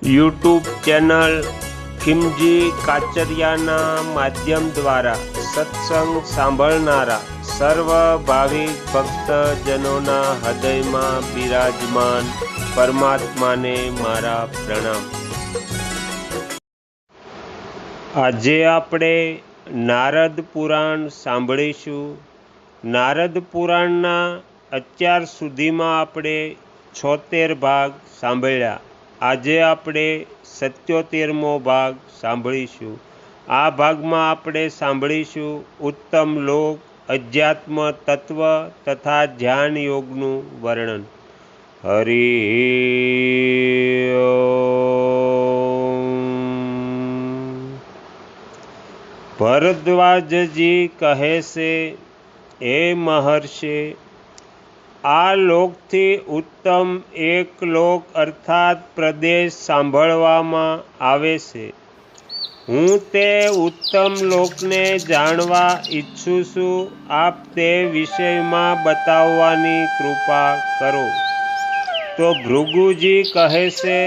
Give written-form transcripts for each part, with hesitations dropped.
YouTube channel Khimji કાચરિયાના માધ્યમ દ્વારા સત્સંગ સાંભળનારા સર્વ ભાવિક ભક્તજનોના હૃદયમાં બિરાજમાન પરમાત્માને મારા પ્રણામ। આજે આપણે નારદ પુરાણ સાંભળીશું। નારદ પુરાણના અત્યાર સુધીમાં આપણે 76 ભાગ સાંભળ્યા। આજે આપણે 77મો ભાગ સાંભળીશું। આ ભાગમાં આપણે સાંભળીશું ઉત્તમ લોક, અધ્યાત્મ તત્વ તથા ધ્યાન યોગનું વર્ણન। હરિ ઓમ। ભરદ્વાજજી કહે છે, હે મહર્ષિ, આ લોકથી ઉત્તમ એક લોક અર્થાત પ્રદેશ સાંભળવામાં આવે છે। હું તે ઉત્તમ લોકને જાણવા ઈચ્છું છું। આપ તે વિષયમાં બતાવવાની કૃપા કરો। તો ભૃગુજી કહે છે,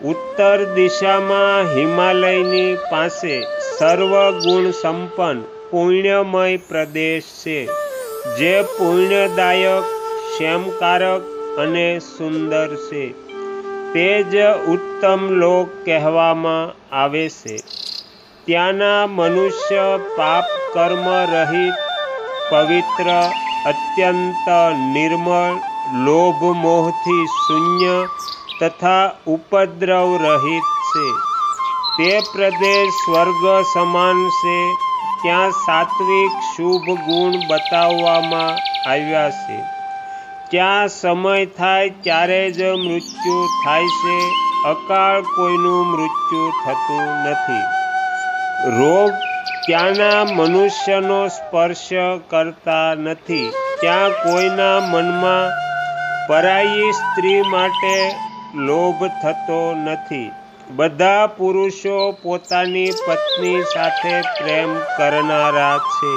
ઉત્તર દિશામાં હિમાલયની પાસે સર્વ ગુણ સંપન્ન પુણ્યમય પ્રદેશ છે, જે પુણ્યદાયક, ક્ષેમકારક અને સુંદર છે। તે જ ઉત્તમ લોક કહેવામાં આવે છે। ત્યાંના મનુષ્ય પાપ કર્મ રહિત, પવિત્ર, અત્યંત નિર્મળ, લોભ મોહથી શૂન્ય તથા ઉપદ્રવ રહિત છે। તે પ્રદેશ સ્વર્ગ સમાન છે। ત્યાં સાત્વિક શુભ ગુણ બતાવવામાં આવ્યા છે। ત્યાં સમય થાય ત્યારે જ મૃત્યુ થાય છે। અકાળ કોઈનું મૃત્યુ થતું નથી। રોગ ત્યાંના મનુષ્યનો સ્પર્શ કરતા નથી। ત્યાં કોઈના મનમાં પરાઈ સ્ત્રી માટે લોભ થતો નથી। બધા પુરુષો પોતાની પત્ની સાથે પ્રેમ કરનારા છે।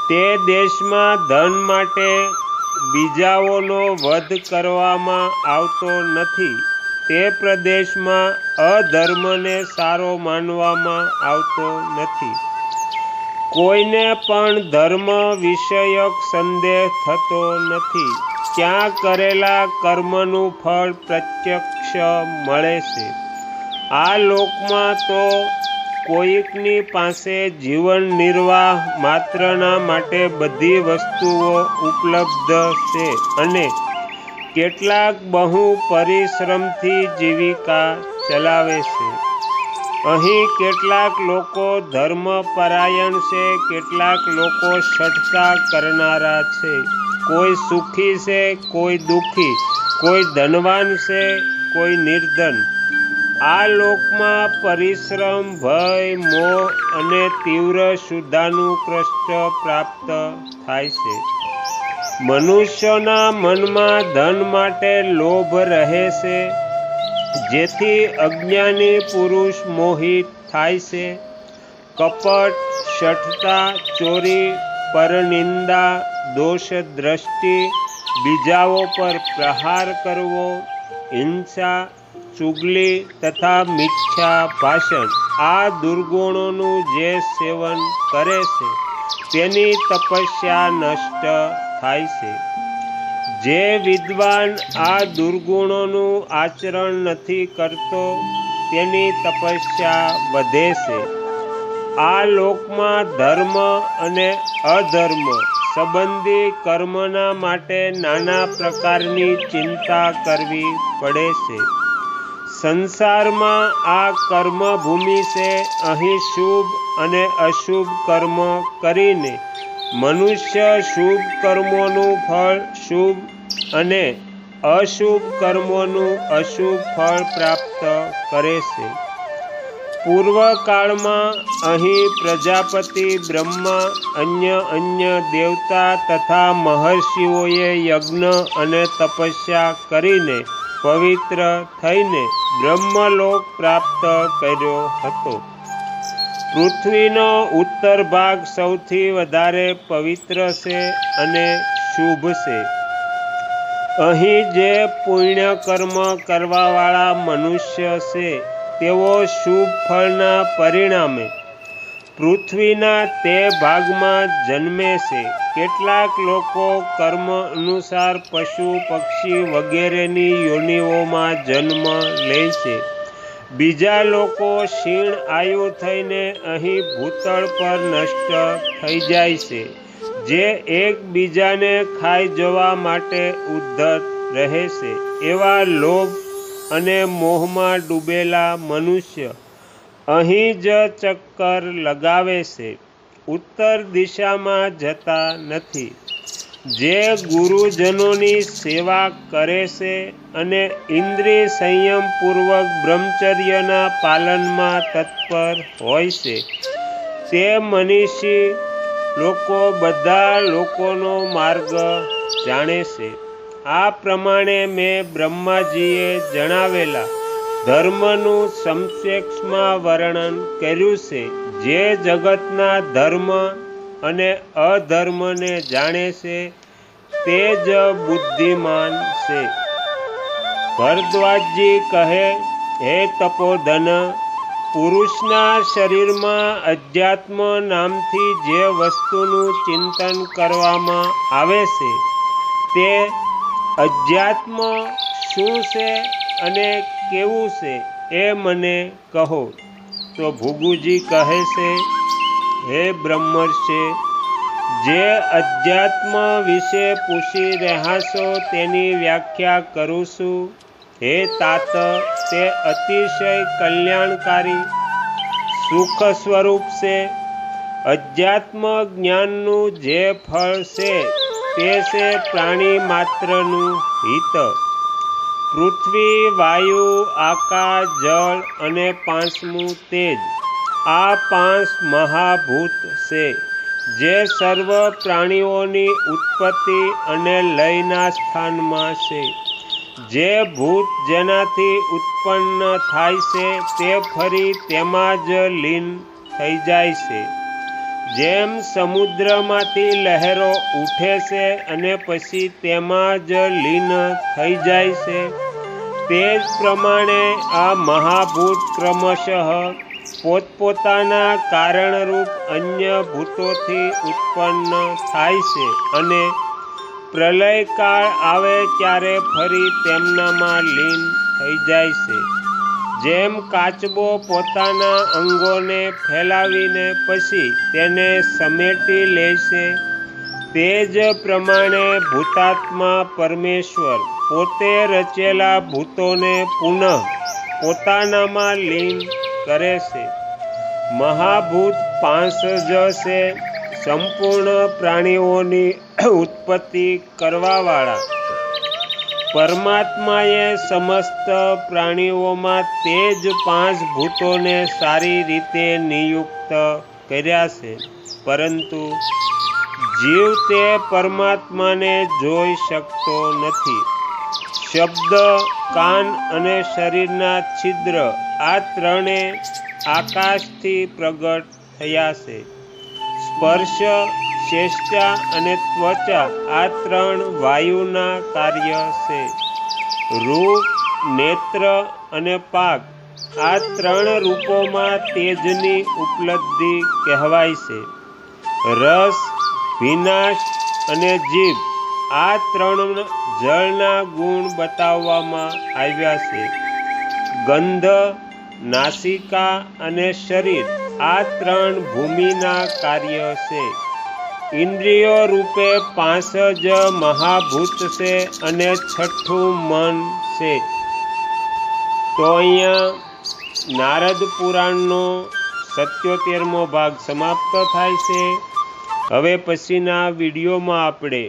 તે દેશમાં ધન માટે બીજાઓનો વધ કરવામાં આવતો નથી। તે પ્રદેશમાં અધર્મને સારો માનવામાં આવતો નથી। કોઈને પણ ધર્મ વિષયક સંદેહ થતો નથી। ત્યાં કરેલા કર્મનું ફળ પ્રત્યક્ષ મળે છે। આ લોકમાં તો કોઈકની પાસે જીવન નિર્વાહ માત્રના માટે બધી વસ્તુઓ ઉપલબ્ધ છે અને કેટલાક બહુ પરિશ્રમથી જીવિકા ચલાવે છે। અહીં કેટલાક લોકો ધર્મપરાયણ છે, કેટલાક લોકો શઠતા કરનારા છે। કોઈ સુખી છે, કોઈ દુઃખી, કોઈ ધનવાન છે, કોઈ નિર્ધન। આ લોકમાં પરિશ્રમ, ભય, મોહ અને તીવ્ર શુદ્ધાનું કષ્ટ પ્રાપ્ત થાય છે। મનુષ્યોના મનમાં ધન માટે લોભ રહે છે, જેથી અજ્ઞાની પુરુષ મોહિત થાય છે। કપટ, શઠતા, ચોરી, પરનિંદા, દોષ દ્રષ્ટિ, બીજાઓ પર પ્રહાર કરવો, હિંસા, ચુગલી તથા મિથ્યા ભાષણ, આ દુર્ગુણોનું જે સેવન કરે છે તેની તપસ્યા નષ્ટ થાય છે। જે વિદ્વાન આ દુર્ગુણોનું આચરણ નથી કરતો તેની તપસ્યા વધે છે। આ લોકમાં ધર્મ અને અધર્મ સંબંધી કર્મના માટે નાના પ્રકારની ચિંતા કરવી પડે છે। સંસારમાં આ કર્મભૂમિ છે। અહીં શુભ અને અશુભ કર્મ કરીને મનુષ્ય શુભ કર્મોનું ફળ શુભ અને અશુભ કર્મોનું અશુભ ફળ પ્રાપ્ત કરે છે। પૂર્વકાળમાં અહીં પ્રજાપતિ બ્રહ્મા, અન્ય દેવતા તથા મહર્ષિઓએ યજ્ઞ અને તપસ્યા કરીને પવિત્ર થઈને બ્રહ્મલોક પ્રાપ્ત કર્યો હતો। પૃથ્વીનો ઉત્તર ભાગ સૌથી વધારે પવિત્ર છે અને શુભ છે। અહીં જે પુણ્ય કર્મ કરવાવાળા મનુષ્ય છે તેઓ શુભ ફળના પરિણામે પૃથ્વીના તે ભાગમાં જન્મે છે. કેટલાક લોકો કર્મ અનુસાર પશુ પક્ષી વગેરેની યોનિઓમાં જન્મ લે છે. બીજા લોકો ક્ષીણ આયુ થઈને અહીં ભૂતળ પર નષ્ટ થઈ જાય છે. જે એકબીજાને ખાઈ જવા માટે ઉદ્ધત રહે છે. એવા લોભ અને મોહમાં ડૂબેલા મનુષ્ય અહીં જ ચક્કર લગાવે છે, ઉત્તર દિશામાં જતા નથી. જે ગુરુજનોની સેવા કરે છે અને ઇન્દ્રિય સંયમપૂર્વક બ્રહ્મચર્યના પાલનમાં તત્પર હોય છે તે મનીષી લોકો બધા લોકોનો માર્ગ જાણે છે. આ પ્રમાણે મેં બ્રહ્માજીએ જણાવેલા ધર્મનું સંક્ષેપમાં વર્ણન કર્યું છે. જે જગતના ધર્મ અને અધર્મને જાણે છે તે જ બુદ્ધિમાન છે. ભરદ્વાજજી કહે, હે તપોધન, પુરુષના શરીરમાં અધ્યાત્મ નામથી જે વસ્તુનું ચિંતન કરવામાં આવે છે તે અધ્યાત્મ શું છે અને કેવું છે એ મને કહો. તો ભૃગુજી કહે છે, હે બ્રહ્મર્ષિ, જે અધ્યાત્મ વિશે પૂછી રહ્યા છો તેની વ્યાખ્યા કરું છું. હે તાત, તે અતિશય કલ્યાણકારી સુખ સ્વરૂપ છે. અધ્યાત્મ જ્ઞાનનું જે ફળ છે તે છે પ્રાણી માત્રનું હિત. પૃથ્વી, વાયુ, આકાશ, જળ અને પાંચમું તેજ, આ 5 મહાભૂત છે જે સર્વ પ્રાણીઓની ઉત્પત્તિ અને લયના સ્થાનમાં છે. જે ભૂત જેનાથી ઉત્પન્ન થાય છે તે ફરી તેમાં જ લીન થઈ જાય છે. જેમ સમુદ્રમાંથી લહેરો ઉઠે છે અને પછી તેમાં જ લીન થઈ જાય છે, તે જ પ્રમાણે આ મહાભૂત ક્રમશઃ પોતપોતાના કારણરૂપ અન્ય ભૂતોથી ઉત્પન્ન થાય છે અને પ્રલયકાળ આવે ત્યારે ફરી તેમનામાં લીન થઈ જાય છે. જેમ કાચબો પોતાના અંગોને ફેલાવીને પછી તેને સમેટી લે છે, તે જ પ્રમાણે ભૂતાત્મા પરમેશ્વર પોતે રચેલા ભૂતોને પુનઃ પોતાનામાં લીન કરે છે. મહાભૂત 5 જ છે. સંપૂર્ણ પ્રાણીઓની ઉત્પત્તિ કરવાવાળા પરમાત્માએ સમસ્ત પ્રાણીઓમાં તે જ 5 ભૂતોને સારી રીતે નિયુક્ત કર્યા છે. પરંતુ જીવ તે પરમાત્માને જોઈ શકતો નથી. શબ્દ, કાન અને શરીરના છિદ્ર, આ 3 આકાશથી પ્રગટ થયા છે. સ્પર્શ, ચેષ્ટા અને ત્વચા, આ 3 વાયુના કાર્ય છે. રૂપ, નેત્ર અને પાક, આ 3 રૂપોમાં તેજની ઉપલબ્ધિ કહેવાય છે. રસ, ભીનાશ અને જીભ, આ 3 જળના ગુણ બતાવવામાં આવ્યા છે. ગંધ, નાસિકા અને શરીર, આ 3 ભૂમિના કાર્ય છે. ઇન્દ્રિયો રૂપે 5 જ મહાભૂત છે અને 6થું મન છે. તો અહીંયા નારદ પુરાણનો 77મો ભાગ સમાપ્ત થાય છે. હવે પછીના વિડીયોમાં આપણે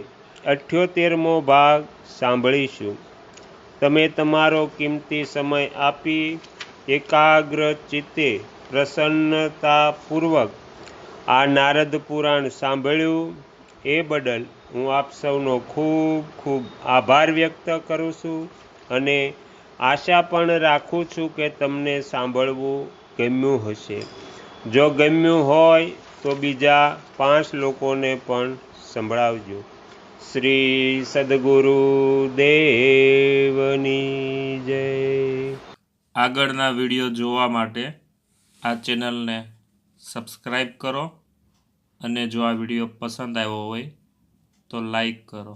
78મો ભાગ સાંભળીશું. તમે તમારો કિંમતી સમય આપી એકાગ્ર ચિત્તે પ્રસન્નતાપૂર્વક આ નારદ પુરાણ સાંભળ્યું એ બદલ હું આપ સૌનો ખૂબ ખૂબ આભાર વ્યક્ત કરું છું અને આશા પણ રાખું છું કે તમને સાંભળવું ગમ્યું હશે. જો ગમ્યું હોય તો બીજા 5 લોકોને પણ સંભળાવજો. શ્રી સદગુરુ દેવની જય. આગળના વિડીયો જોવા માટે આ ચેનલને સબસ્ક્રાઈબ કરો અને જો આ વિડીયો પસંદ આવ્યો હોય તો લાઈક કરો.